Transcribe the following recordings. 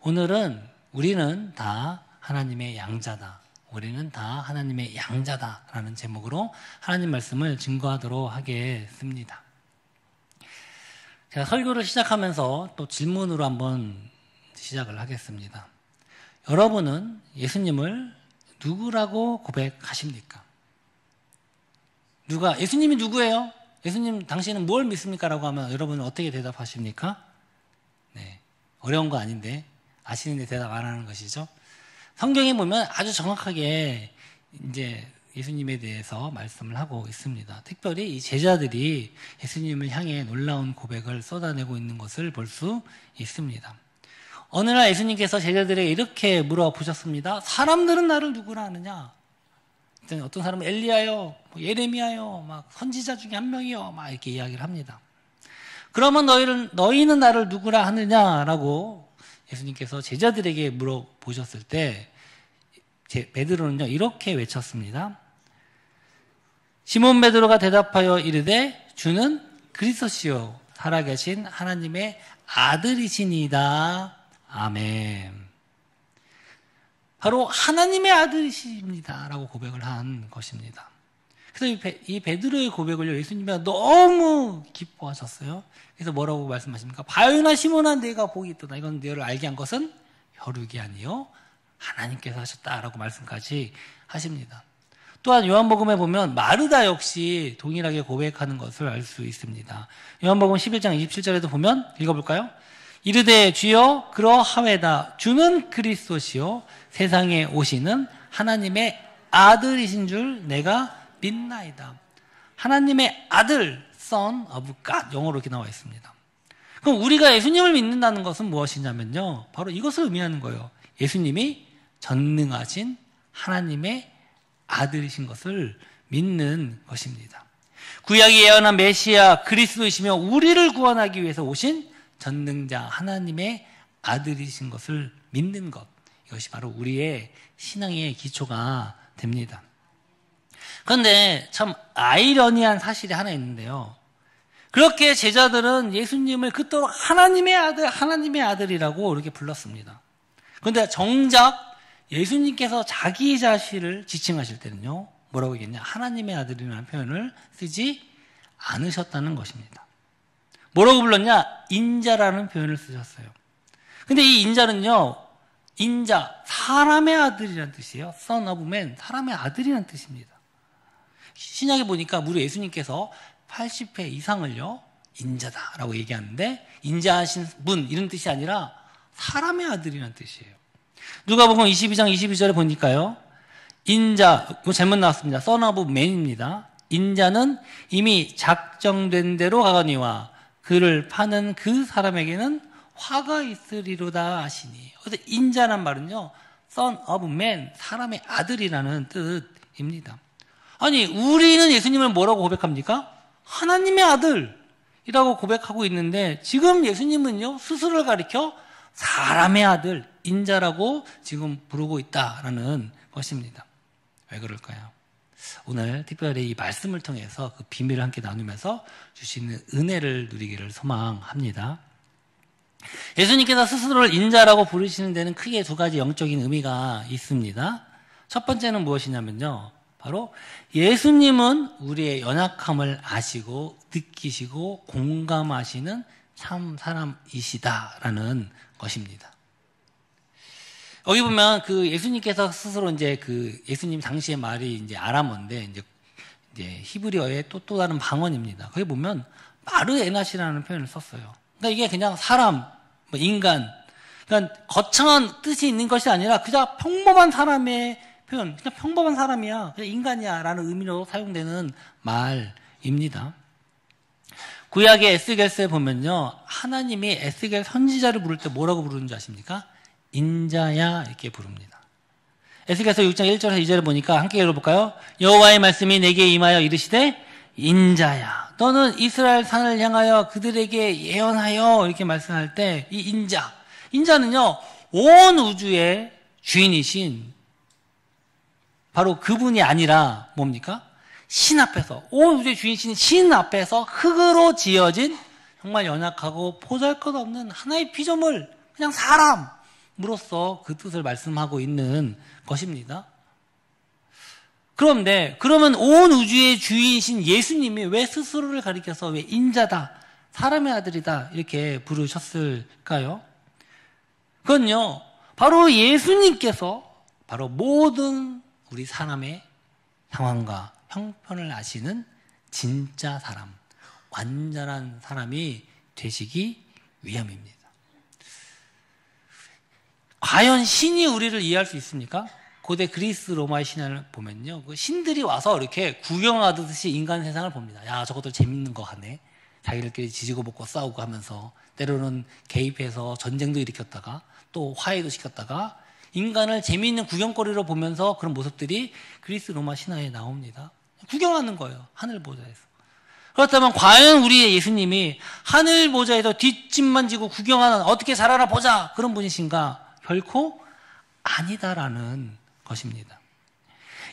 오늘은 우리는 다 하나님의 양자다. 우리는 다 하나님의 양자다라는 제목으로 하나님 말씀을 증거하도록 하겠습니다. 제가 설교를 시작하면서 또 질문으로 한번 시작을 하겠습니다. 여러분은 예수님을 누구라고 고백하십니까? 예수님이 누구예요? 예수님 당신은 뭘 믿습니까? 라고 하면 여러분은 어떻게 대답하십니까? 네, 어려운 거 아닌데 아시는데 대답 안 하는 것이죠. 성경에 보면 아주 정확하게 이제 예수님에 대해서 말씀을 하고 있습니다. 특별히 이 제자들이 예수님을 향해 놀라운 고백을 쏟아내고 있는 것을 볼 수 있습니다. 어느 날 예수님께서 제자들에게 이렇게 물어보셨습니다. 사람들은 나를 누구라 하느냐? 어떤 사람은 엘리야요, 예레미야요, 막 선지자 중에 한 명이요, 막 이렇게 이야기를 합니다. 그러면 너희는 나를 누구라 하느냐라고 예수님께서 제자들에게 물어보셨을 때 베드로는요 이렇게 외쳤습니다. 시몬 베드로가 대답하여 이르되 주는 그리스도시요 살아계신 하나님의 아들이시니이다. 아멘. 바로 하나님의 아들이십니다 라고 고백을 한 것입니다. 그래서 이 베드로의 고백을 예수님이 너무 기뻐하셨어요. 그래서 뭐라고 말씀하십니까? 바요나 시몬아 내가 복이 있도다. 이건 너를 알게 한 것은 혈육이 아니요 하나님께서 하셨다라고 말씀까지 하십니다. 또한 요한복음에 보면 마르다 역시 동일하게 고백하는 것을 알 수 있습니다. 요한복음 11장 27절에도 보면 읽어볼까요? 이르되 주여 그러하외다. 주는 그리스도시요 세상에 오시는 하나님의 아들이신 줄 내가 믿나이다. 하나님의 아들, Son of God, 영어로 이렇게 나와 있습니다. 그럼 우리가 예수님을 믿는다는 것은 무엇이냐면요, 바로 이것을 의미하는 거예요. 예수님이 전능하신 하나님의 아들이신 것을 믿는 것입니다. 구약이 예언한 메시아 그리스도이시며 우리를 구원하기 위해서 오신 전능자 하나님의 아들이신 것을 믿는 것, 이것이 바로 우리의 신앙의 기초가 됩니다. 그런데 참 아이러니한 사실이 하나 있는데요. 그렇게 제자들은 예수님을 그토록 하나님의 아들이라고 이렇게 불렀습니다. 그런데 정작 예수님께서 자기 자신을 지칭하실 때는요, 뭐라고 얘기했냐? 하나님의 아들이라는 표현을 쓰지 않으셨다는 것입니다. 뭐라고 불렀냐? 인자라는 표현을 쓰셨어요. 근데 이 인자는요, 인자, 사람의 아들이라는 뜻이에요. Son of Man, 사람의 아들이라는 뜻입니다. 신약에 보니까 무려 예수님께서 80회 이상을요, 인자다라고 얘기하는데, 인자하신 분, 이런 뜻이 아니라 사람의 아들이라는 뜻이에요. 누가복음 22장 22절에 보니까요, 인자, 이거 잘못 나왔습니다. Son of Man입니다. 인자는 이미 작정된 대로 가거니와 그를 파는 그 사람에게는 화가 있으리로다 하시니. 그래서 인자란 말은요, Son of Man, 사람의 아들이라는 뜻입니다. 아니, 우리는 예수님을 뭐라고 고백합니까? 하나님의 아들이라고 고백하고 있는데, 지금 예수님은요, 스스로를 가리켜 사람의 아들, 인자라고 지금 부르고 있다라는 것입니다. 왜 그럴까요? 오늘 특별히 이 말씀을 통해서 그 비밀을 함께 나누면서 주시는 은혜를 누리기를 소망합니다. 예수님께서 스스로를 인자라고 부르시는 데는 크게 두 가지 영적인 의미가 있습니다. 첫 번째는 무엇이냐면요, 바로 예수님은 우리의 연약함을 아시고 느끼시고 공감하시는 참 사람이시다라는 것입니다. 여기 보면 그 예수님께서 스스로 이제 그 예수님 당시의 말이 이제 아람어인데 이제 히브리어의 또 다른 방언입니다. 거기 보면 마르에낫이라는 표현을 썼어요. 그러니까 이게 그냥 사람, 인간, 그러니까 거창한 뜻이 있는 것이 아니라 그냥 평범한 사람의 표현, 그냥 평범한 사람이야, 그냥 인간이야라는 의미로 사용되는 말입니다. 구약의 에스겔서에 보면요, 하나님이 에스겔 선지자를 부를 때 뭐라고 부르는 줄 아십니까? 인자야, 이렇게 부릅니다. 에스겔서 6장 1절에서 2절을 보니까 함께 읽어볼까요? 여호와의 말씀이 내게 임하여 이르시되 인자야, 너는 이스라엘 산을 향하여 그들에게 예언하여, 이렇게 말씀할 때 이 인자는요, 온 우주의 주인이신 바로 그분이 아니라 뭡니까? 신 앞에서, 온 우주의 주인이신 신 앞에서 흙으로 지어진 정말 연약하고 보잘것없는 하나의 피조물, 그냥 사람, 사람으로서 그 뜻을 말씀하고 있는 것입니다. 그런데 그러면 온 우주의 주인이신 예수님이 왜 스스로를 가리켜서 왜 인자다, 사람의 아들이다 이렇게 부르셨을까요? 그건요, 바로 예수님께서 바로 모든 우리 사람의 상황과 형편을 아시는 진짜 사람, 완전한 사람이 되시기 위함입니다. 과연 신이 우리를 이해할 수 있습니까? 고대 그리스 로마의 신화를 보면요, 그 신들이 와서 이렇게 구경하듯이 인간 세상을 봅니다. 야, 저것들 재밌는 거 같네. 자기들끼리 지지고 볶고 싸우고 하면서 때로는 개입해서 전쟁도 일으켰다가 또 화해도 시켰다가 인간을 재미있는 구경거리로 보면서 그런 모습들이 그리스 로마 신화에 나옵니다. 구경하는 거예요, 하늘 보좌에서. 그렇다면 과연 우리의 예수님이 하늘 보좌에서 뒷짐만 지고 구경하는, 어떻게 살아나 보자, 그런 분이신가? 결코 아니다라는 것입니다.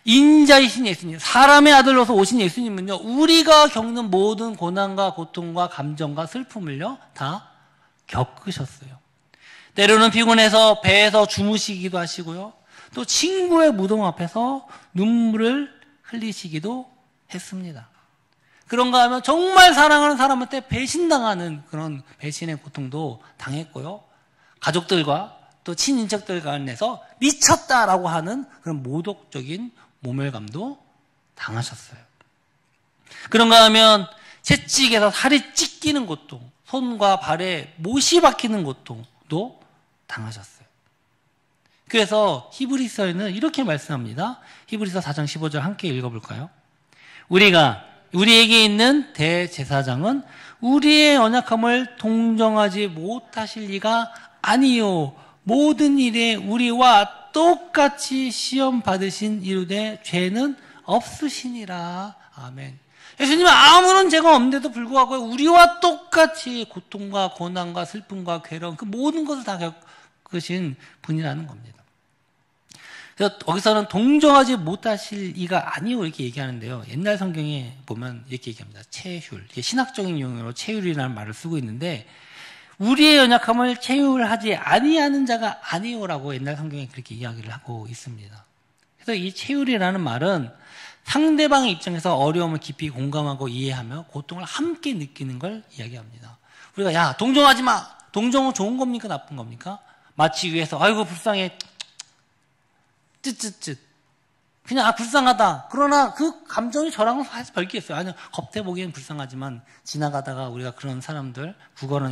인자이신 예수님, 사람의 아들로서 오신 예수님은요, 우리가 겪는 모든 고난과 고통과 감정과 슬픔을요 다 겪으셨어요. 때로는 피곤해서 배에서 주무시기도 하시고요, 또 친구의 무덤 앞에서 눈물을 흘리시기도 했습니다. 그런가 하면 정말 사랑하는 사람한테 배신당하는 그런 배신의 고통도 당했고요, 가족들과 또 친인척들 간에서 미쳤다라고 하는 그런 모독적인 모멸감도 당하셨어요. 그런가 하면 채찍에서 살이 찢기는 고통, 손과 발에 못이 박히는 고통도 당하셨어요. 그래서 히브리서에는 이렇게 말씀합니다. 히브리서 4장 15절 함께 읽어볼까요? 우리에게 있는 대제사장은 우리의 연약함을 동정하지 못하실 리가 아니요, 모든 일에 우리와 똑같이 시험 받으신 이르되 죄는 없으시니라. 아멘. 예수님은 아무런 죄가 없는데도 불구하고 우리와 똑같이 고통과 고난과 슬픔과 괴로움, 그 모든 것을 다 겪으신 분이라는 겁니다. 그래서 거기서는 동정하지 못하실 이가 아니오 이렇게 얘기하는데요, 옛날 성경에 보면 이렇게 얘기합니다. 체휼, 이게 신학적인 용어로 체휼이라는 말을 쓰고 있는데, 우리의 연약함을 체휼하지 아니하는 자가 아니오라고 옛날 성경에 그렇게 이야기를 하고 있습니다. 그래서 이 체휼이라는 말은 상대방의 입장에서 어려움을 깊이 공감하고 이해하며 고통을 함께 느끼는 걸 이야기합니다. 우리가 야, 동정하지 마! 동정은 좋은 겁니까? 나쁜 겁니까? 마치 위해서 아이고 불쌍해, 쯧쯧쯧, 그냥 불쌍하다. 그러나 그 감정이 저랑은 사실 별게 있어요. 아니, 겉에 보기엔 불쌍하지만 지나가다가 우리가 그런 사람들,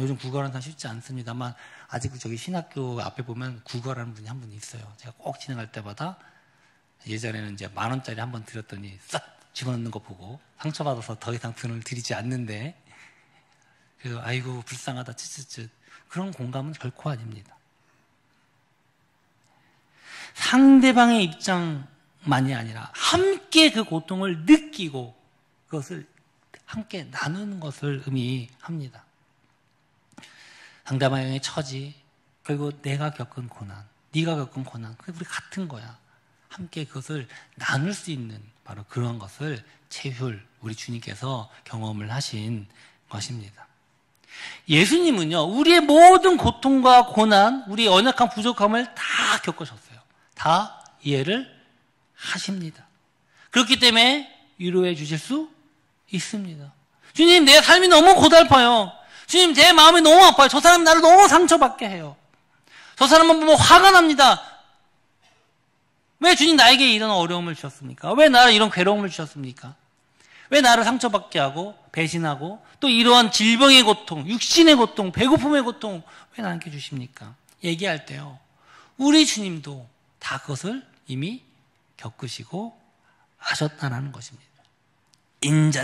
요즘 국어라는 사람 쉽지 않습니다만 아직 저기 신학교 앞에 보면 국어라는 분이 한 분 있어요. 제가 꼭 지나갈 때마다 예전에는 이제 10,000원짜리 한 번 드렸더니 싹 집어넣는 거 보고 상처받아서 더 이상 돈을 드리지 않는데, 그래서 아이고 불쌍하다 쯧쯧쯧, 그런 공감은 결코 아닙니다. 상대방의 입장만이 아니라 함께 그 고통을 느끼고 그것을 함께 나누는 것을 의미합니다. 상대방의 처지, 그리고 내가 겪은 고난, 네가 겪은 고난, 그게 우리 같은 거야. 함께 그것을 나눌 수 있는 바로 그런 것을 체휼, 우리 주님께서 경험을 하신 것입니다. 예수님은요, 우리의 모든 고통과 고난, 우리의 연약한 부족함을 다 겪으셨어요. 다 이해를 하십니다. 그렇기 때문에 위로해 주실 수 있습니다. 주님, 내 삶이 너무 고달파요. 주님, 내 마음이 너무 아파요. 저 사람이 나를 너무 상처받게 해요. 저 사람만 보면 화가 납니다. 왜 주님 나에게 이런 어려움을 주셨습니까? 왜 나를 이런 괴로움을 주셨습니까? 왜 나를 상처받게 하고 배신하고 또 이러한 질병의 고통, 육신의 고통, 배고픔의 고통 왜 나에게 주십니까? 얘기할 때요, 우리 주님도 다 그것을 이미 겪으시고 하셨다는 것입니다.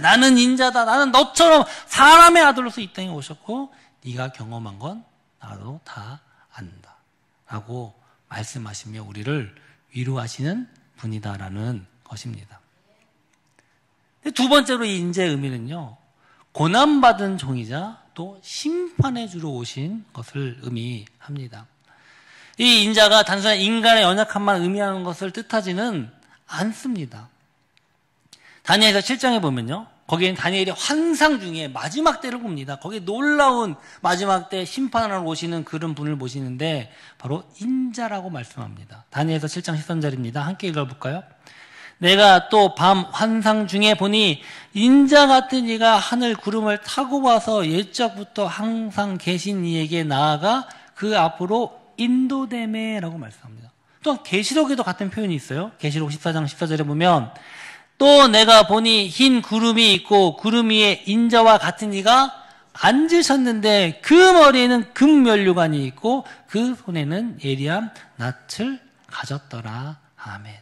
나는 인자다. 나는 너처럼 사람의 아들로서 이 땅에 오셨고 네가 경험한 건 나도 다 안다 라고 말씀하시며 우리를 위로하시는 분이다라는 것입니다. 두 번째로 이 인자의 의미는요, 고난받은 종이자 또 심판해 주러 오신 것을 의미합니다. 이 인자가 단순한 인간의 연약함만 의미하는 것을 뜻하지는 않습니다. 다니엘서 7장에 보면요, 거기엔 다니엘이 환상 중에 마지막 때를 봅니다. 거기에 놀라운 마지막 때 심판하러 오시는 그런 분을 모시는데 바로 인자라고 말씀합니다. 다니엘서 7장 13절입니다. 함께 읽어볼까요? 내가 또 밤 환상 중에 보니 인자 같은 이가 하늘 구름을 타고 와서 옛적부터 항상 계신 이에게 나아가 그 앞으로 인도되매라고 말씀합니다. 또한 계시록에도 같은 표현이 있어요. 계시록 14장 14절에 보면 또 내가 보니 흰 구름이 있고 구름 위에 인자와 같은 이가 앉으셨는데 그 머리에는 금면류관이 있고 그 손에는 예리한 낫을 가졌더라. 아멘.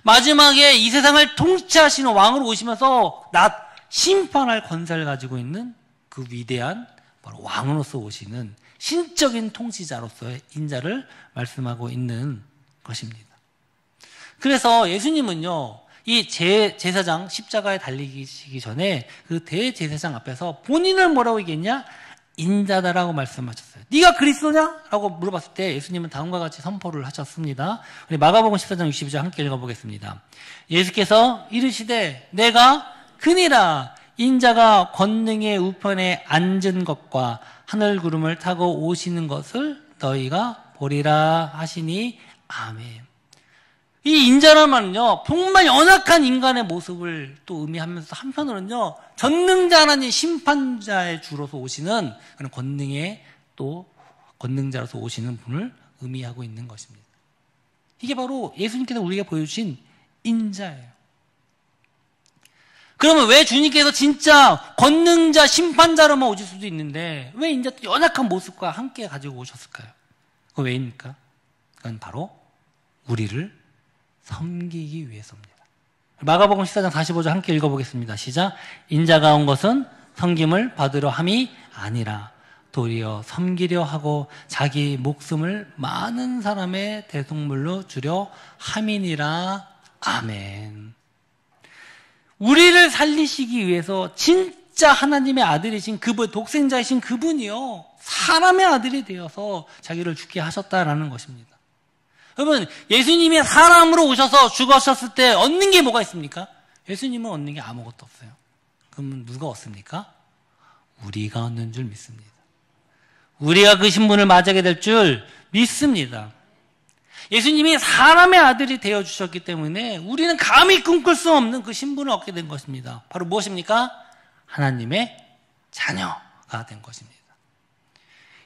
마지막에 이 세상을 통치하시는 왕으로 오시면서 심판할 권세를 가지고 있는 그 위대한 바로 왕으로서 오시는 신적인 통치자로서의 인자를 말씀하고 있는 것입니다. 그래서 예수님은요, 이 제사장 십자가에 달리시기 전에 그 대제사장 앞에서 본인을 뭐라고 얘기했냐? 인자다라고 말씀하셨어요. 네가 그리스도냐? 라고 물어봤을 때 예수님은 다음과 같이 선포를 하셨습니다. 우리 마가복음 14장 62절 함께 읽어보겠습니다. 예수께서 이르시되 내가 그니라 인자가 권능의 우편에 앉은 것과 하늘 구름을 타고 오시는 것을 너희가 보리라 하시니 아멘. 이 인자란 말은요, 정말 연약한 인간의 모습을 또 의미하면서 한편으로는요, 전능자 하나님 심판자의 주로서 오시는 그런 권능의 또 권능자로서 오시는 분을 의미하고 있는 것입니다. 이게 바로 예수님께서 우리에게 보여주신 인자예요. 그러면 왜 주님께서 진짜 권능자 심판자로만 오실 수도 있는데 왜 인자 또 연약한 모습과 함께 가지고 오셨을까요? 그건 왜입니까? 그건 바로 우리를 섬기기 위해서입니다. 마가복음 14장 45절 함께 읽어보겠습니다. 시작. 인자가 온 것은 섬김을 받으려 함이 아니라 도리어 섬기려 하고 자기 목숨을 많은 사람의 대속물로 주려 함이니라. 아멘. 우리를 살리시기 위해서 진짜 하나님의 아들이신 그분, 독생자이신 그분이요, 사람의 아들이 되어서 자기를 죽게 하셨다라는 것입니다. 여러분, 예수님이 사람으로 오셔서 죽으셨을 때 얻는 게 뭐가 있습니까? 예수님은 얻는 게 아무것도 없어요. 그러면 누가 얻습니까? 우리가 얻는 줄 믿습니다. 우리가 그 신분을 맞이하게 될 줄 믿습니다. 예수님이 사람의 아들이 되어주셨기 때문에 우리는 감히 꿈꿀 수 없는 그 신분을 얻게 된 것입니다. 바로 무엇입니까? 하나님의 자녀가 된 것입니다.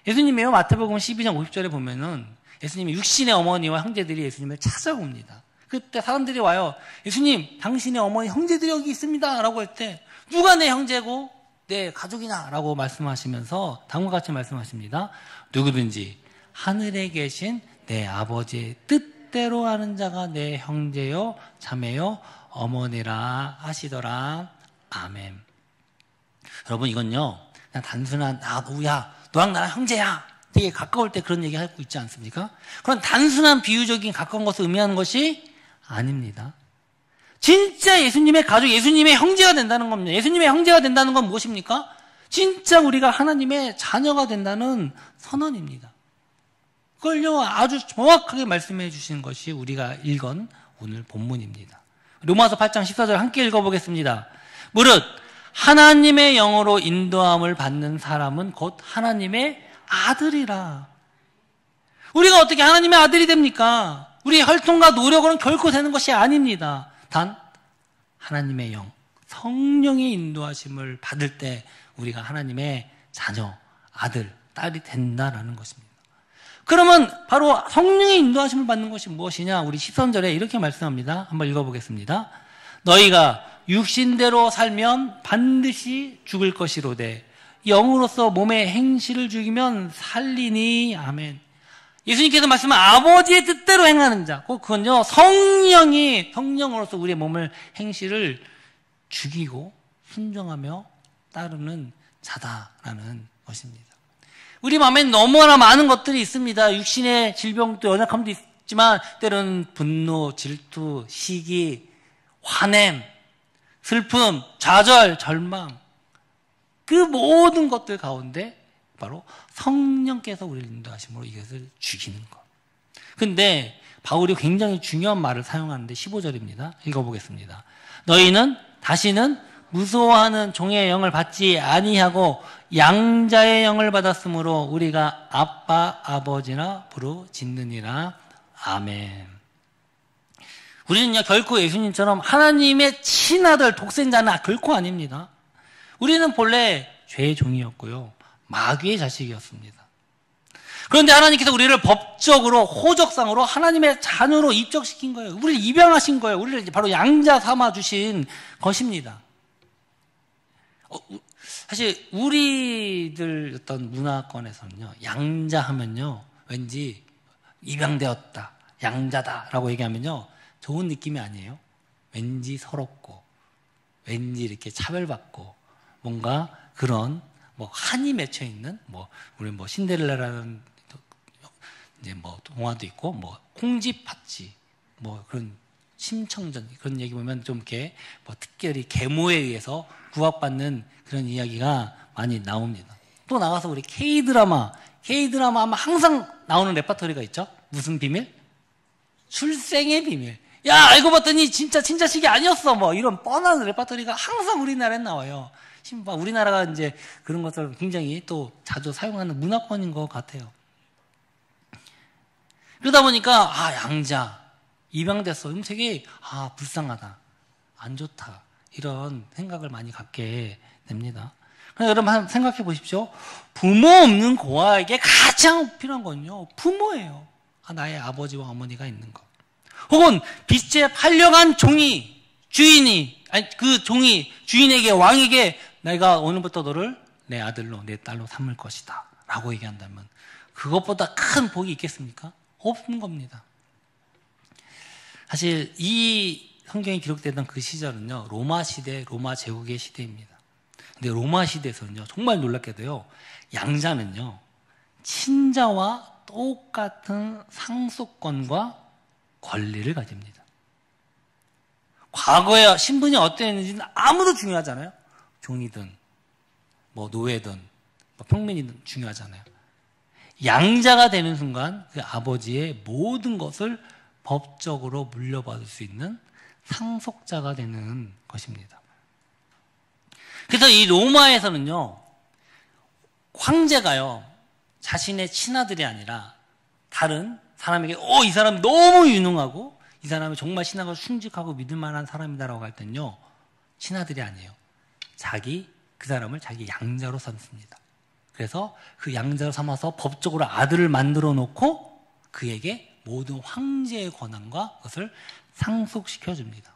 예수님이요, 마태복음 12장 50절에 보면은 예수님이 육신의 어머니와 형제들이 예수님을 찾아옵니다. 그때 사람들이 와요. 예수님, 당신의 어머니 형제들이 여기 있습니다. 라고 할 때 누가 내 형제고 내 가족이냐? 라고 말씀하시면서 다음과 같이 말씀하십니다. 누구든지 하늘에 계신 내 아버지의 뜻대로 하는 자가 내 형제요 자매요 어머니라 하시더라. 아멘. 여러분, 이건요 그냥 단순한 누구야, 너랑 나랑 형제야, 되게 가까울 때 그런 얘기 하고 있지 않습니까? 그런 단순한 비유적인 가까운 것을 의미하는 것이 아닙니다. 진짜 예수님의 가족, 예수님의 형제가 된다는 겁니다. 예수님의 형제가 된다는 건 무엇입니까? 진짜 우리가 하나님의 자녀가 된다는 선언입니다. 그걸요 아주 정확하게 말씀해 주시는 것이 우리가 읽은 오늘 본문입니다. 로마서 8장 14절 함께 읽어보겠습니다. 무릇 하나님의 영으로 인도함을 받는 사람은 곧 하나님의 아들이라. 우리가 어떻게 하나님의 아들이 됩니까? 우리의 혈통과 노력으로는 결코 되는 것이 아닙니다. 단 하나님의 영, 성령의 인도하심을 받을 때 우리가 하나님의 자녀, 아들, 딸이 된다라는 것입니다. 그러면 바로 성령의 인도하심을 받는 것이 무엇이냐? 우리 13절에 이렇게 말씀합니다. 한번 읽어보겠습니다. 너희가 육신대로 살면 반드시 죽을 것이로되 영으로서 몸의 행실을 죽이면 살리니. 아멘. 예수님께서 말씀한 아버지의 뜻대로 행하는 자, 그건요 성령으로서 우리의 몸을 행실을 죽이고 순종하며 따르는 자다라는 것입니다. 우리 마음엔 너무나 많은 것들이 있습니다. 육신의 질병도 연약함도 있지만 때로는 분노, 질투, 시기, 화냄, 슬픔, 좌절, 절망, 그 모든 것들 가운데 바로 성령께서 우리를 인도하심으로 이것을 죽이는 것. 근데 바울이 굉장히 중요한 말을 사용하는데 15절입니다. 읽어보겠습니다. 너희는 다시는 무서워하는 종의 영을 받지 아니하고 양자의 영을 받았으므로 우리가 아빠 아버지나 부르짖느니라. 아멘. 우리는요 결코 예수님처럼 하나님의 친아들 독생자는 결코 아닙니다. 우리는 본래 죄의 종이었고요 마귀의 자식이었습니다. 그런데 하나님께서 우리를 법적으로 호적상으로 하나님의 자녀로 입적시킨 거예요. 우리를 입양하신 거예요. 우리를 바로 양자 삼아 주신 것입니다. 사실 우리들 어떤 문화권에서는요 양자 하면요 왠지 입양되었다 양자다라고 얘기하면요 좋은 느낌이 아니에요. 왠지 서럽고 왠지 이렇게 차별받고 뭔가 그런 뭐 한이 맺혀 있는 우리 신데렐라라는 이제 동화도 있고 홍지팥쥐 그런 심청전 그런 얘기 보면 좀 이렇게 특별히 계모에 의해서 구박받는 그런 이야기가 많이 나옵니다. 또 나가서 우리 K-드라마 하면 항상 나오는 레퍼토리가 있죠. 무슨 비밀? 출생의 비밀. 야 알고 봤더니 진짜 친자식이 아니었어. 이런 뻔한 레퍼토리가 항상 우리나라에 나와요. 우리나라가 이제 그런 것을 굉장히 또 자주 사용하는 문화권인 것 같아요. 그러다 보니까 양자 입양됐어. 그럼 되게 불쌍하다, 안 좋다 이런 생각을 많이 갖게 됩니다. 여러분 한번 생각해 보십시오. 부모 없는 고아에게 가장 필요한 건요 부모예요. 나의 아버지와 어머니가 있는 것. 혹은 빚에 팔려간 종이 그 종이 주인에게 왕에게 내가 오늘부터 너를 내 아들로 내 딸로 삼을 것이다 라고 얘기한다면 그것보다 큰 복이 있겠습니까? 없는 겁니다. 사실 이 성경이 기록되던 그 시절은요 로마 시대, 로마 제국의 시대입니다. 근데 로마 시대에서는요 정말 놀랍게도요 양자는요 친자와 똑같은 상속권과 권리를 가집니다. 과거에 신분이 어땠는지는 아무도 중요하지 않아요. 종이든 노예든 평민이든 중요하잖아요. 양자가 되는 순간 그 아버지의 모든 것을 법적으로 물려받을 수 있는 상속자가 되는 것입니다. 그래서 이 로마에서는요 황제가요 자신의 친아들이 아니라 다른 사람에게 이 사람 너무 유능하고 이 사람이 정말 신학을 충직하고 믿을 만한 사람이다라고 할 때는요 친아들이 아니에요. 그 사람을 자기 양자로 삼습니다. 그래서 그 양자로 삼아서 법적으로 아들을 만들어 놓고 그에게 모든 황제의 권한과 그것을 상속시켜 줍니다.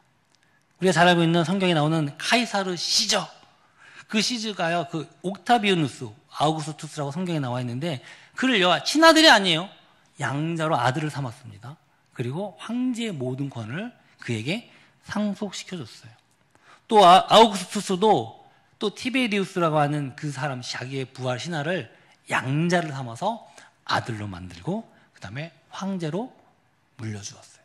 우리가 잘 알고 있는 성경에 나오는 카이사르 시저, 그 시저가요 그 옥타비아누스 아우구스투스라고 성경에 나와 있는데 그를요 친아들이 아니에요. 양자로 아들을 삼았습니다. 그리고 황제의 모든 권을 그에게 상속시켜 줬어요. 또 아우구스투스도 또 티베리우스라고 하는 그 사람 자기의 부하 신하를 양자를 삼아서 아들로 만들고 그 다음에 황제로 물려주었어요.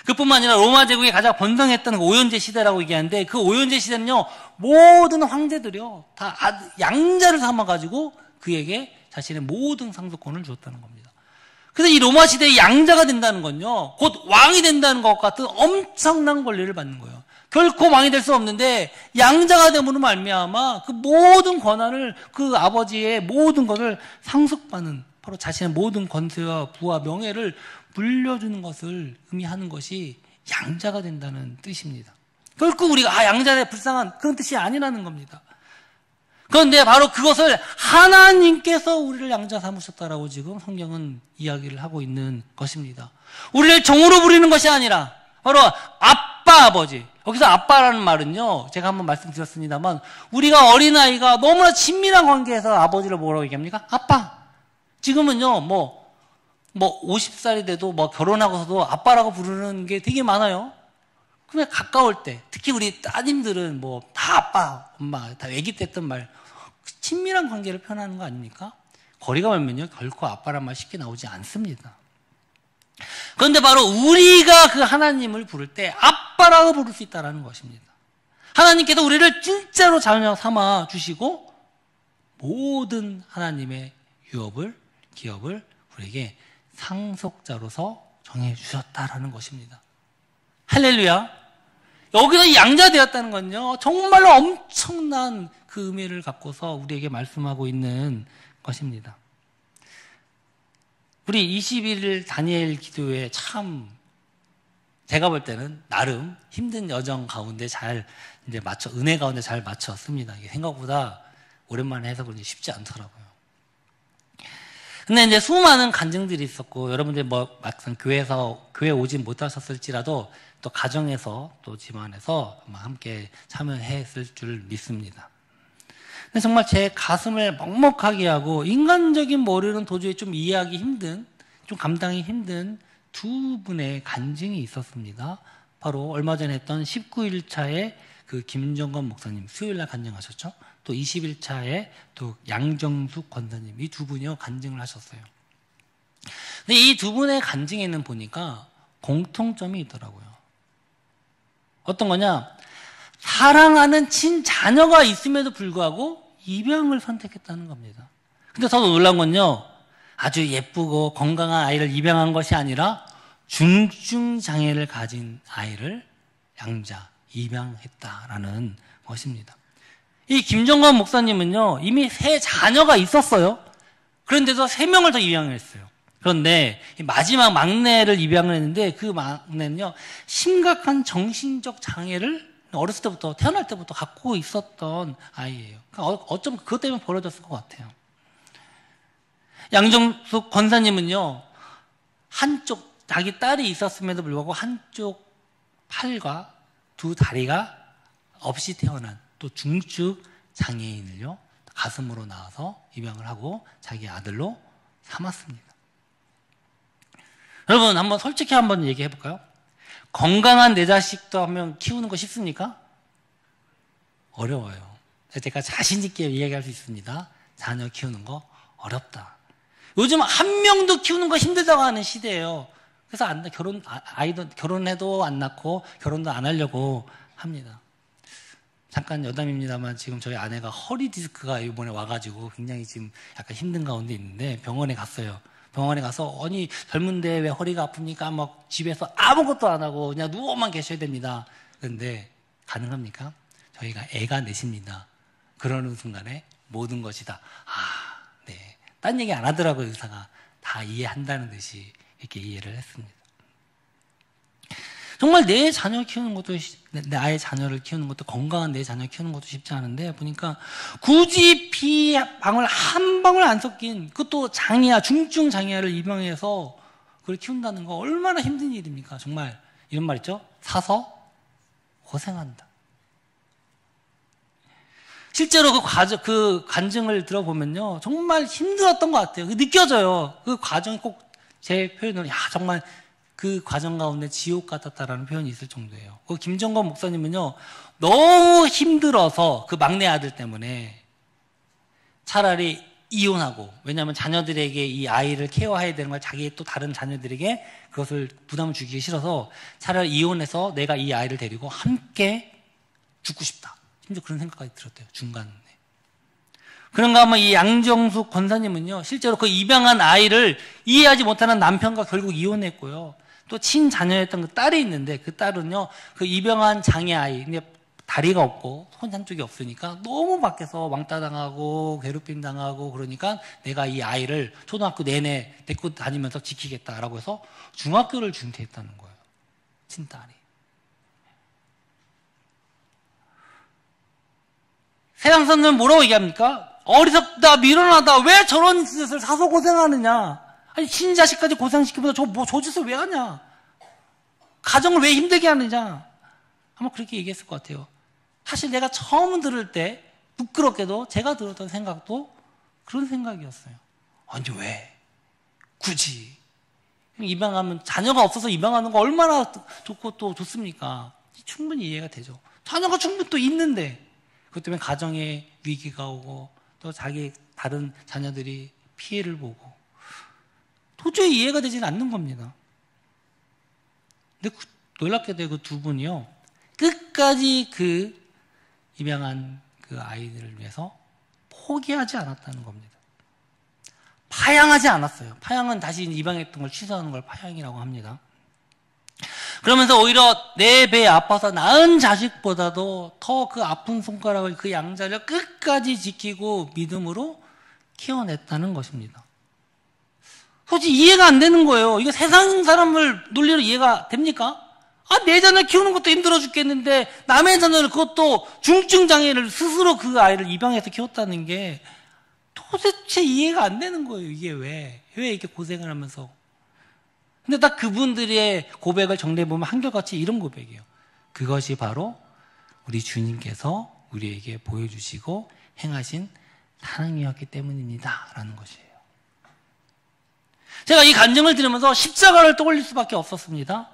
그뿐만 아니라 로마 제국이 가장 번성했던 그 오연제 시대라고 얘기하는데 그 오연제 시대는요 모든 황제들이요 다 양자를 삼아가지고 그에게 자신의 모든 상속권을 주었다는 겁니다. 그래서 이 로마 시대의 양자가 된다는 건요 곧 왕이 된다는 것 같은 엄청난 권리를 받는 거예요. 결코 왕이 될 수 없는데 양자가 됨으로 말미암아 그 모든 권한을 그 아버지의 모든 것을 상속받는 바로 자신의 모든 권세와 부와 명예를 물려주는 것을 의미하는 것이 양자가 된다는 뜻입니다. 결코 우리가 양자의 불쌍한 그런 뜻이 아니라는 겁니다. 그런데 바로 그것을 하나님께서 우리를 양자 삼으셨다라고 지금 성경은 이야기를 하고 있는 것입니다. 우리를 종으로 부리는 것이 아니라 바로 아빠, 아버지. 여기서 아빠라는 말은요, 제가 한번 말씀드렸습니다만, 우리가 어린아이가 너무나 친밀한 관계에서 아버지를 뭐라고 얘기합니까? 아빠. 지금은요, 50살이 돼도 결혼하고서도 아빠라고 부르는 게 되게 많아요. 그냥 가까울 때, 특히 우리 따님들은 다 아빠, 엄마, 다 아기 때 했던 말, 친밀한 관계를 표현하는 거 아닙니까? 거리가 멀면요, 결코 아빠란 말 쉽게 나오지 않습니다. 그런데 바로 우리가 그 하나님을 부를 때 아빠라고 부를 수 있다는 것입니다. 하나님께서 우리를 진짜로 자녀 삼아 주시고 모든 하나님의 기업을 우리에게 상속자로서 정해 주셨다라는 것입니다. 할렐루야. 여기서 양자되었다는 건요, 정말로 엄청난 그 의미를 갖고서 우리에게 말씀하고 있는 것입니다. 우리 21일 다니엘 기도에 참 제가 볼 때는 나름 힘든 여정 가운데 잘 이제 은혜 가운데 잘 맞췄습니다. 이게 생각보다 오랜만에 해서 그런지 쉽지 않더라고요. 근데 이제 수많은 간증들이 있었고, 여러분들 막상 교회 오진 못하셨을지라도 또 가정에서 또 집안에서 함께 참여했을 줄 믿습니다. 근데 정말 제 가슴을 먹먹하게 하고 인간적인 머리는 도저히 좀 이해하기 힘든, 좀 감당이 힘든 두 분의 간증이 있었습니다. 바로 얼마 전에 했던 19일차에 그 김정건 목사님 수요일날 간증하셨죠. 또 20일차에 또 양정숙 권사님, 이 두 분이요 간증을 하셨어요. 근데 이 두 분의 간증에는 보니까 공통점이 있더라고요. 어떤 거냐? 사랑하는 친자녀가 있음에도 불구하고 입양을 선택했다는 겁니다. 근데 저도 놀란 건요, 아주 예쁘고 건강한 아이를 입양한 것이 아니라 중증장애를 가진 아이를 입양했다라는 것입니다. 이 김정관 목사님은요, 이미 3자녀가 있었어요. 그런데도 3명을 더 입양을 했어요. 그런데 마지막 막내를 입양을 했는데 그 막내는요, 심각한 정신적 장애를 어렸을 때부터, 태어날 때부터 갖고 있었던 아이예요. 그러니까 어쩜 그것 때문에 벌어졌을 것 같아요. 양정숙 권사님은요, 한쪽, 자기 딸이 있었음에도 불구하고 한쪽 팔과 두 다리가 없이 태어난 또 중증 장애인을요, 가슴으로 낳아서 입양을 하고 자기 아들로 삼았습니다. 여러분, 솔직히 한번 얘기해 볼까요? 건강한 내 자식도 하면 키우는 거 쉽습니까? 어려워요. 제가 자신있게 이야기할 수 있습니다. 자녀 키우는 거 어렵다. 요즘 한 명도 키우는 거 힘들다고 하는 시대예요. 그래서 아이도 결혼해도 안 낳고 결혼도 안 하려고 합니다. 잠깐 여담입니다만 지금 저희 아내가 허리 디스크가 이번에 와가지고 굉장히 지금 약간 힘든 가운데 있는데 병원에 갔어요. 병원에 가서 아니 젊은데 왜 허리가 아픕니까? 막 집에서 아무것도 안 하고 그냥 누워만 계셔야 됩니다. 그런데 가능합니까? 저희가 애가 넷입니다. 그러는 순간에 모든 것이 다 네. 딴 얘기 안 하더라고요. 의사가 다 이해한다는 듯이 이렇게 이해를 했습니다. 정말 내 자녀 키우는 것도, 나의 자녀를 키우는 것도, 건강한 내 자녀 키우는 것도 쉽지 않은데, 보니까 굳이 피 한 방울 안 섞인, 그것도 중증 장애아를 입양해서 그걸 키운다는 거 얼마나 힘든 일입니까? 정말 이런 말 있죠? 사서 고생한다. 실제로 그 간증을 들어보면요, 정말 힘들었던 것 같아요. 느껴져요. 그 과정이 꼭 제 표현으로, 정말 그 과정 가운데 지옥 같았다라는 표현이 있을 정도예요. 그 김정건 목사님은요, 너무 힘들어서 그 막내 아들 때문에 차라리 이혼하고, 왜냐하면 자녀들에게 이 아이를 케어해야 되는 걸 자기의 또 다른 자녀들에게 그것을 부담을 주기 싫어서 차라리 이혼해서 내가 이 아이를 데리고 함께 죽고 싶다. 심지어 그런 생각까지 들었대요. 중간에. 그런가 하면 이 양정숙 권사님은요, 실제로 그 입양한 아이를 이해하지 못하는 남편과 결국 이혼했고요. 또 친자녀였던 그 딸이 있는데 그 딸은요, 그 입양한 장애 아이, 근데 다리가 없고 손 한쪽이 없으니까 너무 밖에서 왕따 당하고 괴롭힘 당하고 그러니까 내가 이 아이를 초등학교 내내 데리고 다니면서 지키겠다라고 해서 중학교를 중퇴했다는 거예요. 친딸이. 세상 사람들은 뭐라고 얘기합니까? 어리석다, 미련하다, 왜 저런 짓을 사서 고생하느냐? 아니, 친자식까지 고생시키면서 저 짓을 왜 하냐? 가정을 왜 힘들게 하느냐? 아마 그렇게 얘기했을 것 같아요. 사실 내가 처음 들을 때, 부끄럽게도 제가 들었던 생각도 그런 생각이었어요. 아니, 왜? 굳이. 입양하면, 자녀가 없어서 입양하는 거 얼마나 좋고 또 좋습니까? 충분히 이해가 되죠. 자녀가 충분히 또 있는데, 그것 때문에 가정에 위기가 오고, 또 자기 다른 자녀들이 피해를 보고 도저히 이해가 되지는 않는 겁니다. 근데 놀랍게도 그 두 분이요, 끝까지 그 입양한 그 아이들을 위해서 포기하지 않았다는 겁니다. 파양하지 않았어요. 파양은 다시 입양했던 걸 취소하는 걸 파양이라고 합니다. 그러면서 오히려 내 배에 아파서 낳은 자식보다도 더 그 아픈 손가락을, 그 양자를 끝까지 지키고 믿음으로 키워냈다는 것입니다. 솔직히 이해가 안 되는 거예요. 이거 세상 사람을 논리로 이해가 됩니까? 내 자녀를 키우는 것도 힘들어 죽겠는데 남의 자녀를, 그것도 중증장애를 스스로 그 아이를 입양해서 키웠다는 게 도대체 이해가 안 되는 거예요. 이게 왜 이렇게 고생을 하면서. 근데 딱 그분들의 고백을 정리해보면 한결같이 이런 고백이에요. 그것이 바로 우리 주님께서 우리에게 보여주시고 행하신 사랑이었기 때문입니다 라는 것이에요. 제가 이 간증을 들으면서 십자가를 떠올릴 수밖에 없었습니다.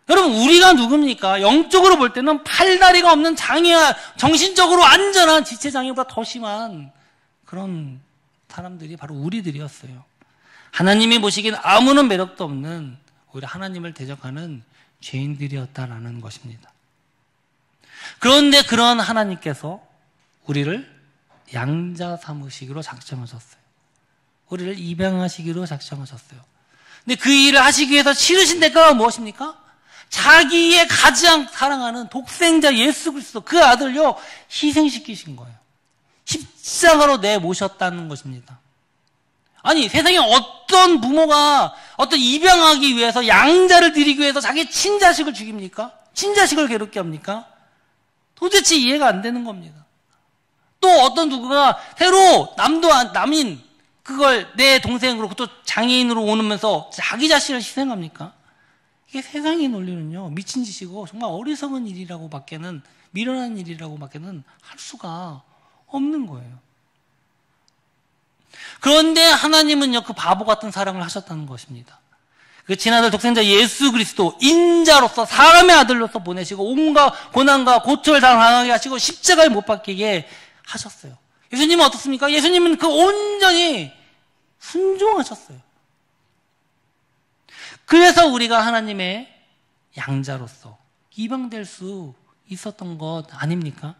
여러분, 우리가 누굽니까? 영적으로 볼 때는 팔다리가 없는 장애와 정신적으로 안전한 지체장애보다 더 심한 그런 사람들이 바로 우리들이었어요. 하나님이 보시기엔 아무런 매력도 없는, 오히려 하나님을 대적하는 죄인들이었다라는 것입니다. 그런데 그런 하나님께서 우리를 양자 삼으시기로 작정하셨어요. 우리를 입양하시기로 작정하셨어요. 근데 그 일을 하시기 위해서 치르신 대가가 무엇입니까? 자기의 가장 사랑하는 독생자 예수 그리스도, 그 아들요 희생시키신 거예요. 십자가로 내모셨다는 것입니다. 아니, 세상에 어떤 부모가 어떤 입양하기 위해서, 양자를 드리기 위해서 자기 친자식을 죽입니까? 친자식을 괴롭게 합니까? 도대체 이해가 안 되는 겁니다. 또 어떤 누구가 새로 남인 그걸 내 동생으로, 또 장애인으로 오면서 자기 자신을 희생합니까? 이게 세상의 논리는요, 미친 짓이고 정말 어리석은 일이라고 밖에는, 미련한 일이라고 밖에는 할 수가 없는 거예요. 그런데 하나님은요, 그 바보 같은 사랑을 하셨다는 것입니다. 그 친아들 독생자 예수 그리스도, 인자로서, 사람의 아들로서 보내시고 온갖 고난과 고초를 당하게 하시고 십자가에 못 박히게 하셨어요. 예수님은 어떻습니까? 예수님은 그 온전히 순종하셨어요. 그래서 우리가 하나님의 양자로서 입양될 수 있었던 것 아닙니까?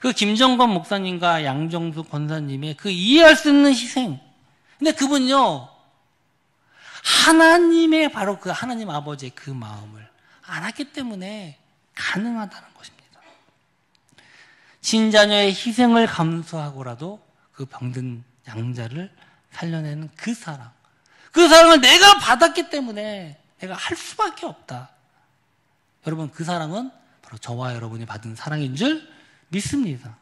그 김정건 목사님과 양정수 권사님의 그 이해할 수 있는 희생. 근데 그분요, 하나님의, 바로 그 하나님 아버지의 그 마음을 알았기 때문에 가능하다는 것입니다. 친자녀의 희생을 감수하고라도 그 병든 양자를 살려내는 그 사랑. 그 사랑을 내가 받았기 때문에 내가 할 수밖에 없다. 여러분, 그 사랑은 바로 저와 여러분이 받은 사랑인 줄 믿습니다.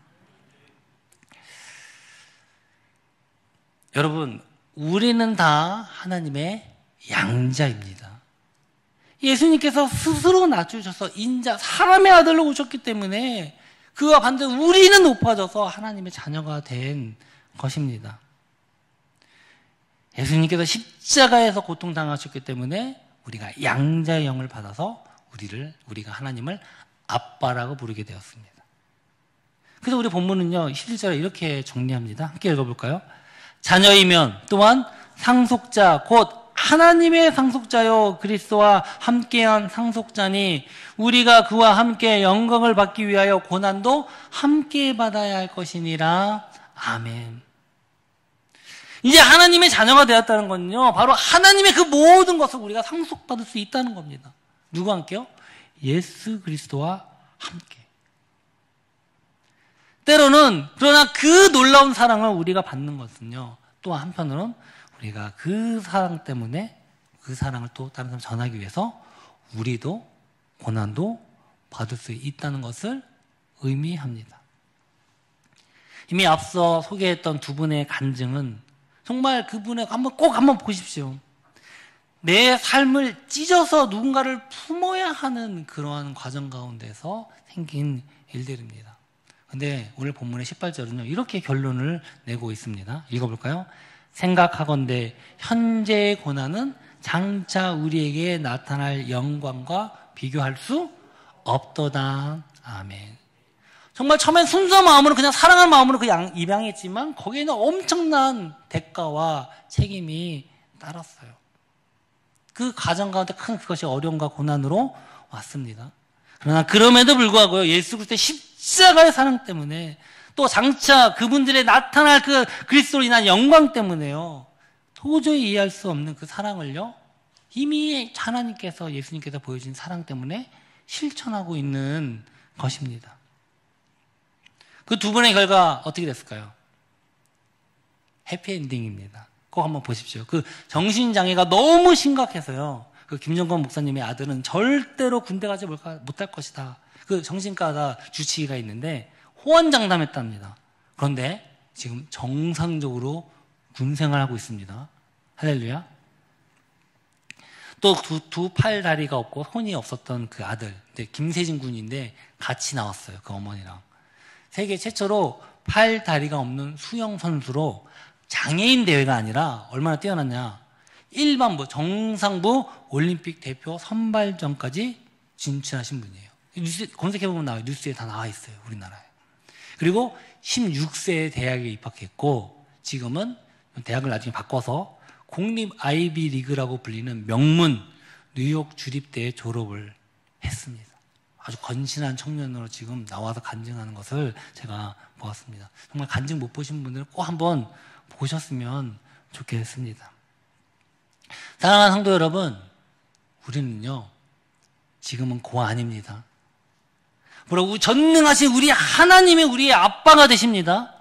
여러분, 우리는 다 하나님의 양자입니다. 예수님께서 스스로 낮추셔서 인자, 사람의 아들로 오셨기 때문에 그와 반대로 우리는 높아져서 하나님의 자녀가 된 것입니다. 예수님께서 십자가에서 고통당하셨기 때문에 우리가 양자의 영을 받아서 우리가 하나님을 아빠라고 부르게 되었습니다. 그래서 우리 본문은요, 11절에 이렇게 정리합니다. 함께 읽어볼까요? 자녀이면 또한 상속자, 곧 하나님의 상속자요 그리스도와 함께한 상속자니 우리가 그와 함께 영광을 받기 위하여 고난도 함께 받아야 할 것이니라. 아멘. 이제 하나님의 자녀가 되었다는 건요, 바로 하나님의 그 모든 것을 우리가 상속받을 수 있다는 겁니다. 누구와 함께요? 예수 그리스도와 함께. 때로는 그러나 그 놀라운 사랑을 우리가 받는 것은요, 또 한편으로는 우리가 그 사랑 때문에 그 사랑을 또 다른 사람 전하기 위해서 우리도 고난도 받을 수 있다는 것을 의미합니다. 이미 앞서 소개했던 두 분의 간증은 정말 그분의 꼭 한번 보십시오. 내 삶을 찢어서 누군가를 품어야 하는 그러한 과정 가운데서 생긴 일들입니다. 근데 오늘 본문의 18절은요, 이렇게 결론을 내고 있습니다. 읽어볼까요? 생각하건대 현재의 고난은 장차 우리에게 나타날 영광과 비교할 수 없도다. 아멘. 정말 처음엔 순수한 마음으로, 그냥 사랑하는 마음으로 입양했지만 거기에는 엄청난 대가와 책임이 따랐어요. 그 과정 가운데 큰 그것이 어려움과 고난으로 왔습니다. 그러나 그럼에도 불구하고요, 예수 그리스도의 십자가의 사랑 때문에, 또 장차 그분들의 나타날 그 그리스도로 인한 영광 때문에요, 도저히 이해할 수 없는 그 사랑을요, 이미 하나님께서, 예수님께서 보여준 사랑 때문에 실천하고 있는 것입니다. 그 두 분의 결과 어떻게 됐을까요? 해피엔딩입니다. 꼭 한번 보십시오. 그 정신장애가 너무 심각해서요. 그 김정건 목사님의 아들은 절대로 군대 가지 못할 것이다. 그 정신과가 주치의가 있는데 호언장담했답니다. 그런데 지금 정상적으로 군 생활하고 있습니다. 할렐루야. 또 두 팔 다리가 없고 손이 없었던 그 아들, 김세진 군인데 같이 나왔어요. 그 어머니랑. 세계 최초로 팔 다리가 없는 수영 선수로 장애인 대회가 아니라 얼마나 뛰어났냐. 일반부, 정상부 올림픽 대표 선발전까지 진출하신 분이에요. 뉴스 검색해보면 나와요. 뉴스에 다 나와 있어요. 우리나라에. 그리고 16세에 대학에 입학했고 지금은 대학을 나중에 바꿔서 공립 아이비 리그라고 불리는 명문 뉴욕 주립대에 졸업을 했습니다. 아주 건실한 청년으로 지금 나와서 간증하는 것을 제가 보았습니다. 정말 간증 못 보신 분들은 꼭 한번 보셨으면 좋겠습니다. 사랑하는 성도 여러분, 우리는요 지금은 고 아닙니다. 뭐라고? 전능하신 우리 하나님이 우리의 아빠가 되십니다.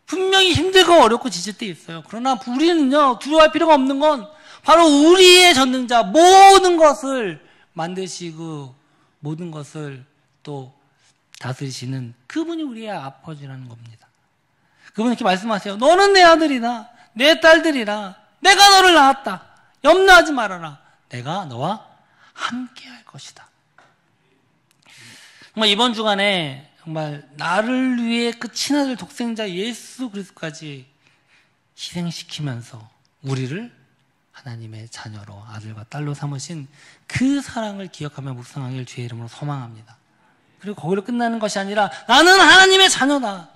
분명히 힘들고 어렵고 지칠 때 있어요. 그러나 우리는요 두려워할 필요가 없는 건 바로 우리의 전능자, 모든 것을 만드시고 모든 것을 또 다스리시는 그분이 우리의 아버지라는 겁니다. 그분이 이렇게 말씀하세요. 너는 내 아들이다, 내 딸들이라. 내가 너를 낳았다. 염려하지 말아라. 내가 너와 함께 할 것이다. 정말 이번 주간에 정말 나를 위해 그 친아들 독생자 예수 그리스도까지 희생시키면서 우리를 하나님의 자녀로, 아들과 딸로 삼으신 그 사랑을 기억하며 묵상하길 주의 이름으로 소망합니다. 그리고 거기로 끝나는 것이 아니라 나는 하나님의 자녀다,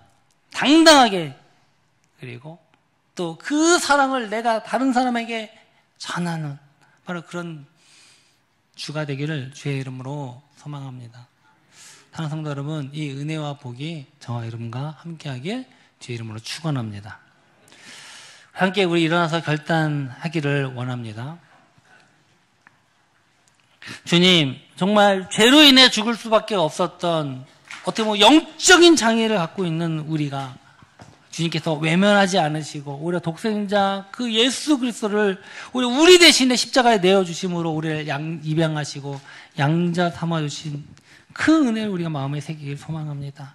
당당하게, 그리고 또 그 사랑을 내가 다른 사람에게 전하는 바로 그런 주가 되기를 주의 이름으로 소망합니다. 사랑하는 성도 여러분, 이 은혜와 복이 저와 여러분과 함께하길 주의 이름으로 축원합니다. 함께 우리 일어나서 결단하기를 원합니다. 주님, 정말 죄로 인해 죽을 수밖에 없었던 어떻게 보면 영적인 장애를 갖고 있는 우리가 주님께서 외면하지 않으시고 오히려 독생자 그 예수 그리스도를 우리 대신에 십자가에 내어주심으로 우리를 입양하시고 양자 삼아주신 그 은혜를 우리가 마음에 새기길 소망합니다.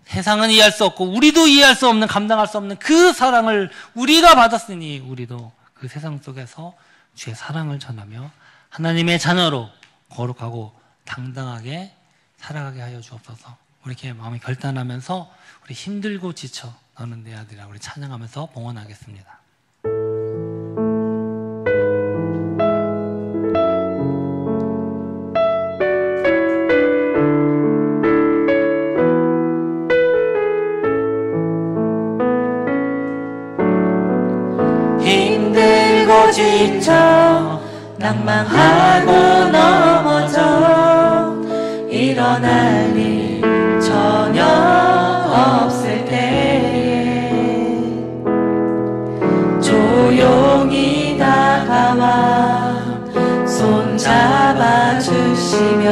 세상은 이해할 수 없고 우리도 이해할 수 없는, 감당할 수 없는 그 사랑을 우리가 받았으니 우리도 그 세상 속에서 주의 사랑을 전하며 하나님의 자녀로 거룩하고 당당하게 살아가게 하여 주옵소서. 우리 이렇게 마음에 결단하면서 우리 힘들고 지쳐 너는 내 아들이라 우리 찬양하면서 봉헌하겠습니다. 힘들고 지쳐 낭망하고 넘어져 일어날 일 전혀 없을 때에 조용히 다가와 손잡아 주시며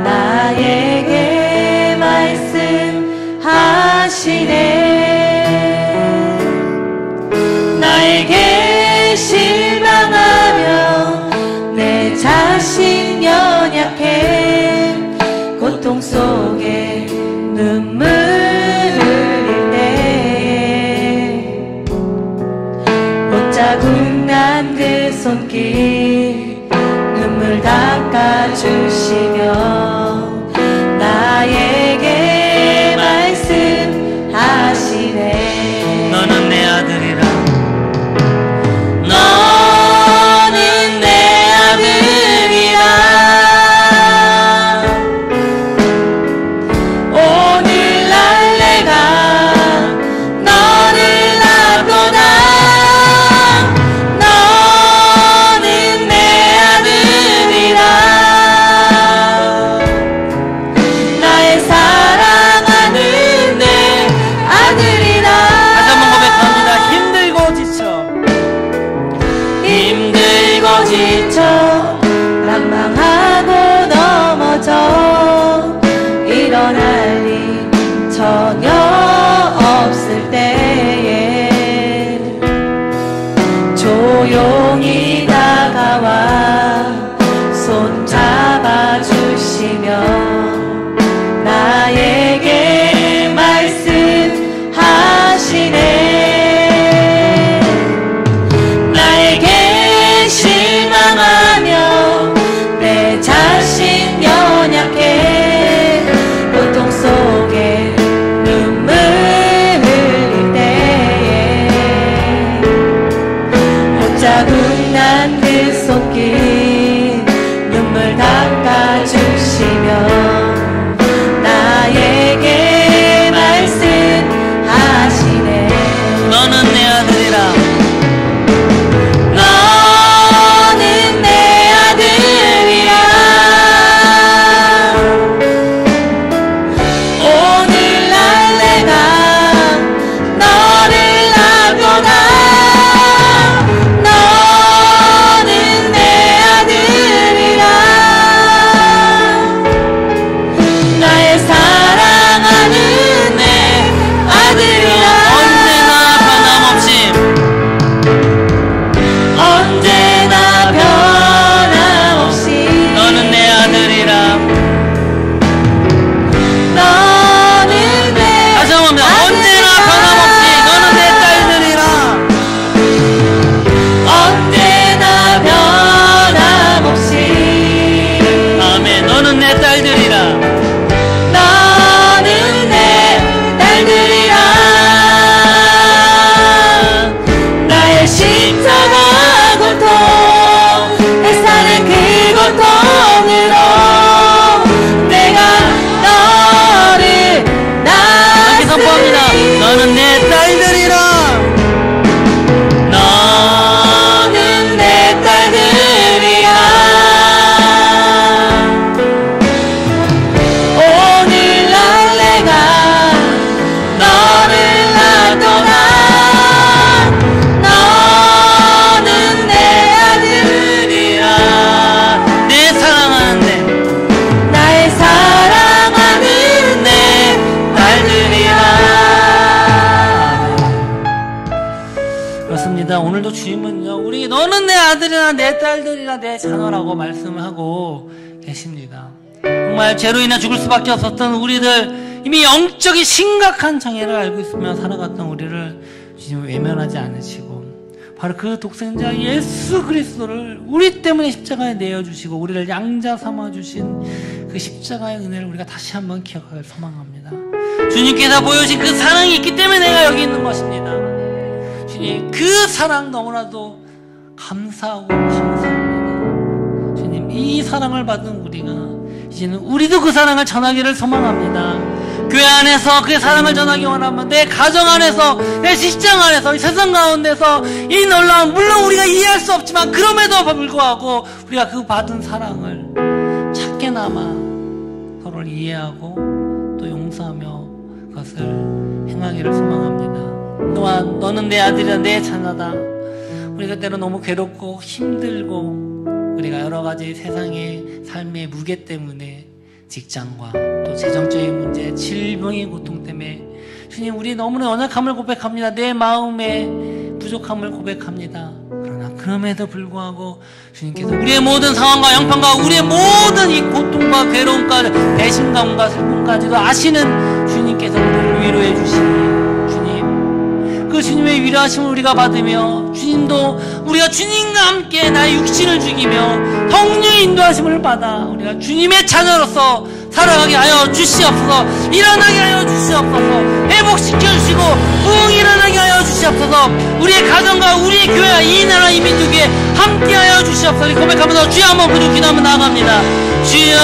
나에게 말씀하시네. 나에게 실망하며 내 자신 연약해 고통 속에 눈물 흘릴 때 옷자국 난 그 손길 눈물 닦아주시며 나에게 말씀하시네. 너는 내 아들이라. 너는 내 아들이라. 오늘날 내가 너를 낳았도다. 너는 내 아들이라. 지쳐 낭망하고 넘어져 일어날 일 전혀 없을 때에 조용히 다가와 손 잡아주시며 나에게 말씀하시네. 나에게 실망하며 내 자신 연약해 고통 속에 눈물 흘릴 때에 옷자국 난 그 손길 눈물 닦아주시며 나에게 말씀하시네. 너는 내 아들이라. 너는 내 아들이라. 오늘날 내가 너를 놔도다. 너는 내 아들이라. 나의 사랑하는 내 아들이라. 언제나 변함없이 언제나 변함없이 너는 내 아들이라. 너는 내 다시 한번 합니다. 언제나 변함없이 너는 내 딸들이라. 언제나 변함없이 아멘. 너는 내 딸들이라. 너는 내 딸들이라. 나의 십자가 고통 내 사는 그 고통으로 내가 너를 이렇게 선포합니다. 너는 내 딸들이라. 너는 내 딸들이야. 오늘날 내가 너를 놔도다. 너는 내 아들이야. 내 사랑하는데 나의 사랑하는 내 딸들이야. 그렇습니다. 오늘도 주님은요, 우리 너는 내 아들이나 내 딸들이나 내 자녀라고 말씀을 하고 계십니다. 정말 죄로 인해 죽을 수밖에 없었던 우리들, 이미 영적인 심각한 장애를 알고 있으며 살아갔던 우리를 주님은 외면하지 않으시고 바로 그 독생자 예수 그리스도를 우리 때문에 십자가에 내어주시고 우리를 양자 삼아주신 그 십자가의 은혜를 우리가 다시 한번 기억하길 소망합니다. 주님께서 보여주신 그 사랑이 있기 때문에 내가 여기 있는 것입니다. 주님, 그 사랑 너무나도 감사하고 감사합니다. 주님, 이 사랑을 받은 우리가 이제는 우리도 그 사랑을 전하기를 소망합니다. 교회 안에서 그 사랑을 전하기 원하면 내 가정 안에서, 내 직장 안에서, 이 세상 가운데서 이 놀라운, 물론 우리가 이해할 수 없지만 그럼에도 불구하고 우리가 그 받은 사랑을 작게나마 서로를 이해하고 또 용서하며 그것을 행하기를 소망합니다. 또한 너는 내 아들이라 내 자녀다. 우리가 때로 너무 괴롭고 힘들고 우리가 여러 가지 세상의 삶의 무게 때문에 직장과 또 재정적인 문제, 질병의 고통 때문에 주님, 우리 너무나 연약함을 고백합니다. 내 마음의 부족함을 고백합니다. 그러나 그럼에도 불구하고 주님께서 우리의 모든 상황과 형편과 우리의 모든 이 고통과 괴로움과 배신감과 슬픔까지도 아시는 주님께서 우리를 위로해 주시니 그 주님의 위로하심을 우리가 받으며 주님도 우리가 주님과 함께 나의 육신을 죽이며 성령의 인도하심을 받아 우리가 주님의 자녀로서 살아가게 하여 주시옵소서. 일어나게 하여 주시옵소서. 회복시켜 주시고 부흥 일어나게 하여 주시옵소서. 우리의 가정과 우리의 교회와 이 나라 이 민족에 함께 하여 주시옵소서. 고백하면서 주여 한번 부르 기도하며 나아갑니다. 주여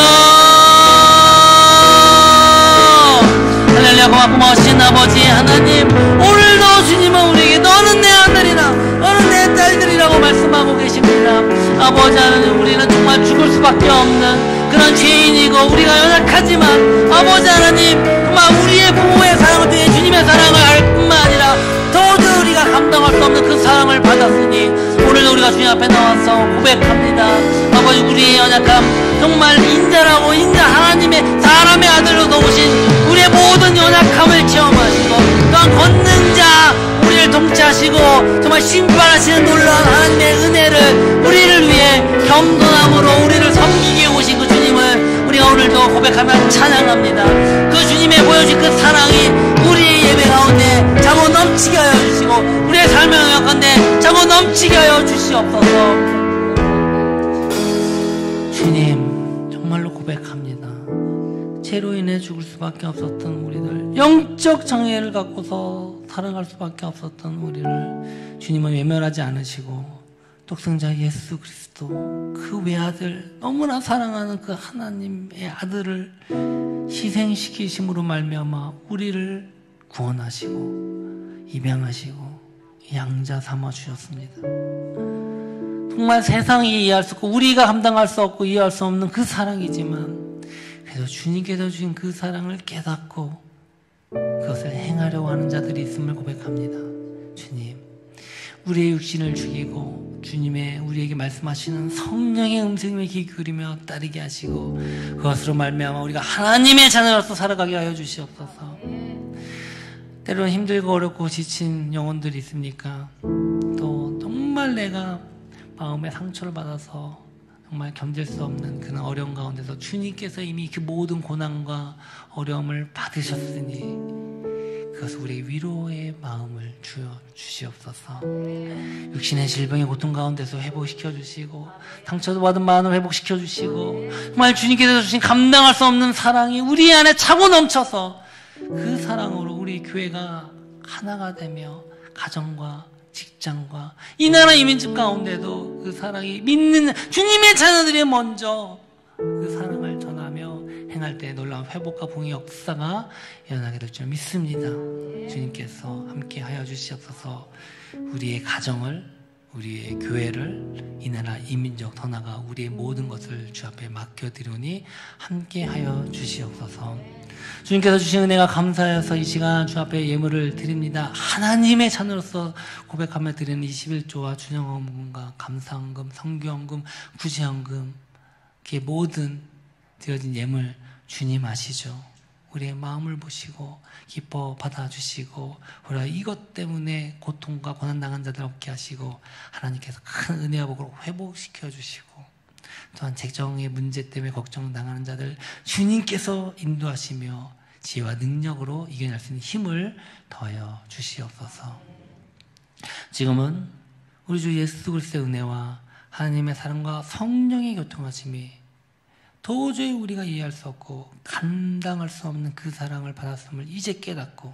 할렐루야. 고마우신 아버지 하나님, 오늘도 주님은 우리에게 너는 내 아들이라 너는 내 딸들이라고 말씀하고 계십니다. 아버지 하나님, 우리는 정말 죽을 수밖에 없는 그런 죄인이고 우리가 연약하지만 아버지 하나님, 정말 우리의 부모의 사랑을 통해 주님의 사랑을 할 뿐만 아니라 도저히 우리가 감당할 수 없는 그 사랑을 받았으니 오늘도 우리가 주님 앞에 나와서 고백합니다. 아버지, 우리의 연약함, 정말 인자라고 인자 하나님의 사람의 아들로 오신 우리의 모든 연약함을 체험하시고, 또한 권능자 우리를 통치하시고 정말 심판하시는 놀라운 하나님의 은혜를 우리를 위해 겸손함으로 우리를 섬기게 오신 그 주님을 우리가 오늘도 고백하며 찬양합니다. 그 주님의 보여주신 그 사랑이 우리의 예배 가운데 자고 넘치게 하여 주시고, 우리의 삶의 영역 가운데 자고 넘치게 하여 주시옵소서. 주님, 정말로 고백합니다. 죄로 인해 죽을 수밖에 없었던 우리들, 영적 장애를 갖고서 살아갈 수밖에 없었던 우리를 주님은 외면하지 않으시고, 독생자 예수 그리스도 그 외아들, 너무나 사랑하는 그 하나님의 아들을 희생시키심으로 말미암아 우리를 구원하시고 입양하시고 양자 삼아 주셨습니다. 정말 세상이 이해할 수 없고 우리가 감당할 수 없고 이해할 수 없는 그 사랑이지만, 그래서 주님께서 주신 그 사랑을 깨닫고 그것을 행하려고 하는 자들이 있음을 고백합니다. 주님, 우리의 육신을 죽이고 주님의 우리에게 말씀하시는 성령의 음성을 귀 기울이며 따르게 하시고, 그것으로 말미암아 우리가 하나님의 자녀로서 살아가게 하여 주시옵소서. 때로는 힘들고 어렵고 지친 영혼들이 있습니까? 또 정말 내가 마음에 상처를 받아서 정말 견딜 수 없는 그런 어려움 가운데서 주님께서 이미 그 모든 고난과 어려움을 받으셨으니 그것을 우리의 위로의 마음을 주시옵소서. 육신의 질병의 고통 가운데서 회복시켜 주시고, 상처도 받은 마음을 회복시켜 주시고, 정말 주님께서 주신 감당할 수 없는 사랑이 우리 안에 차고 넘쳐서 그 사랑으로 우리 교회가 하나가 되며 가정과 직장과 이 나라 이민집 가운데도 그 사랑이 믿는 주님의 자녀들이 먼저 그 사랑을 전하며 행할 때 놀라운 회복과 봉의 역사가 일어나게 될 줄 믿습니다. 주님께서 함께 하여 주시옵소서. 우리의 가정을, 우리의 교회를, 이 나라 이민족 더 나아가 우리의 모든 것을 주 앞에 맡겨드리오니 함께 하여 주시옵소서. 주님께서 주신 은혜가 감사해서 이 시간 주 앞에 예물을 드립니다. 하나님의 자녀로서 고백하며 드리는 21조와 준영헌금과 감사헌금, 성교헌금, 구제헌금, 그 모든 드려진 예물 주님 아시죠? 우리의 마음을 보시고 기뻐 받아주시고, 우리가 이것 때문에 고통과 고난당한 자들 없게 하시고, 하나님께서 큰 은혜와 복으로 회복시켜 주시고, 또한 재정의 문제 때문에 걱정당하는 자들 주님께서 인도하시며 지혜와 능력으로 이겨낼 수 있는 힘을 더하여 주시옵소서. 지금은 우리 주 예수 그리스도의 은혜와 하나님의 사랑과 성령의 교통하심이 도저히 우리가 이해할 수 없고 감당할 수 없는 그 사랑을 받았음을 이제 깨닫고,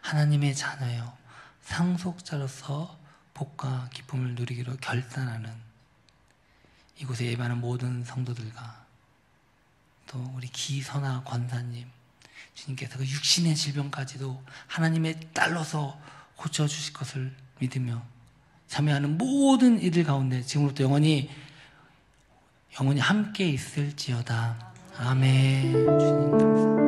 하나님의 자녀여 상속자로서 복과 기쁨을 누리기로 결단하는 이곳에 예배하는 모든 성도들과 또 우리 기선아 권사님, 주님께서 그 육신의 질병까지도 하나님의 딸로서 고쳐주실 것을 믿으며 참여하는 모든 이들 가운데 지금부터 영원히 함께 있을지어다. 아멘. 주님 감사합니다.